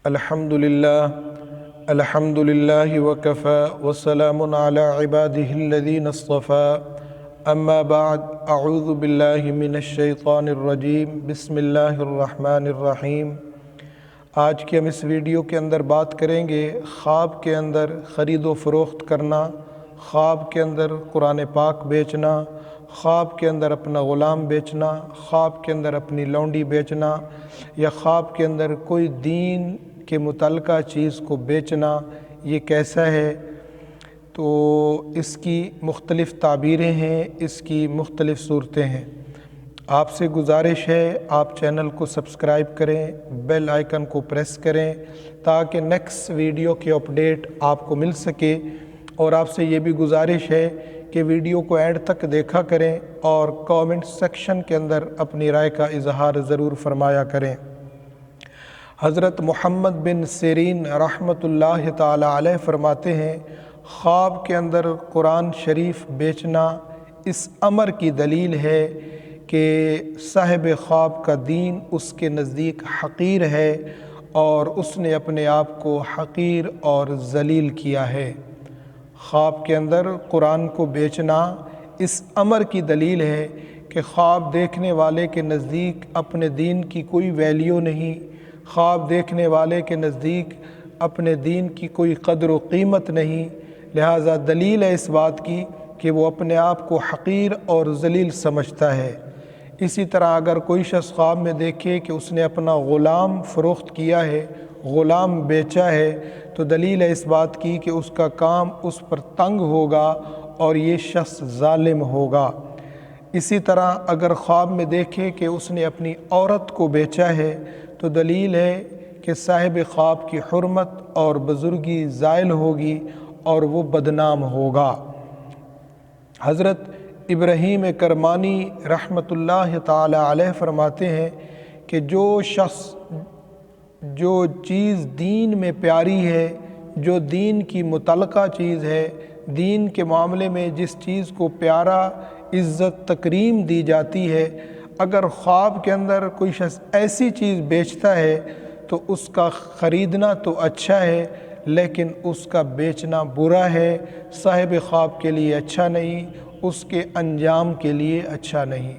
الحمد للہ وکفى وسلام علی عباده الذین اصطفى اما بعد اعوذ باللہ من الشیطان الرجیم بسم اللہ الرحمن الرحیم۔ آج کی ہم اس ویڈیو کے اندر بات کریں گے خواب کے اندر خرید و فروخت کرنا، خواب کے اندر قرآن پاک بیچنا، خواب کے اندر اپنا غلام بیچنا، خواب کے اندر اپنی لونڈی بیچنا، یا خواب کے اندر کوئی دین کے متعلقہ چیز کو بیچنا، یہ کیسا ہے؟ تو اس کی مختلف تعبیریں ہیں، اس کی مختلف صورتیں ہیں۔ آپ سے گزارش ہے آپ چینل کو سبسکرائب کریں، بیل آئیکن کو پریس کریں تاکہ نیکسٹ ویڈیو کی اپڈیٹ آپ کو مل سکے، اور آپ سے یہ بھی گزارش ہے کہ ویڈیو کو اینڈ تک دیکھا کریں اور کامنٹ سیکشن کے اندر اپنی رائے کا اظہار ضرور فرمایا کریں۔ حضرت محمد بن سیرین رحمۃ اللہ تعالی علیہ فرماتے ہیں، خواب کے اندر قرآن شریف بیچنا اس امر کی دلیل ہے کہ صاحب خواب کا دین اس کے نزدیک حقیر ہے اور اس نے اپنے آپ کو حقیر اور ذلیل کیا ہے۔ خواب کے اندر قرآن کو بیچنا اس امر کی دلیل ہے کہ خواب دیکھنے والے کے نزدیک اپنے دین کی کوئی ویلیو نہیں، خواب دیکھنے والے کے نزدیک اپنے دین کی کوئی قدر و قیمت نہیں، لہٰذا دلیل ہے اس بات کی کہ وہ اپنے آپ کو حقیر اور ذلیل سمجھتا ہے۔ اسی طرح اگر کوئی شخص خواب میں دیکھے کہ اس نے اپنا غلام فروخت کیا ہے، غلام بیچا ہے، تو دلیل ہے اس بات کی کہ اس کا کام اس پر تنگ ہوگا اور یہ شخص ظالم ہوگا۔ اسی طرح اگر خواب میں دیکھے کہ اس نے اپنی عورت کو بیچا ہے تو دلیل ہے کہ صاحب خواب کی حرمت اور بزرگی زائل ہوگی اور وہ بدنام ہوگا۔ حضرت ابراہیم کرمانی رحمۃ اللہ تعالی علیہ فرماتے ہیں کہ جو شخص جو چیز دین میں پیاری ہے، جو دین کی متعلقہ چیز ہے، دین کے معاملے میں جس چیز کو پیارا عزت تکریم دی جاتی ہے، اگر خواب کے اندر کوئی شخص ایسی چیز بیچتا ہے تو اس کا خریدنا تو اچھا ہے لیکن اس کا بیچنا برا ہے، صاحب خواب کے لیے اچھا نہیں، اس کے انجام کے لیے اچھا نہیں۔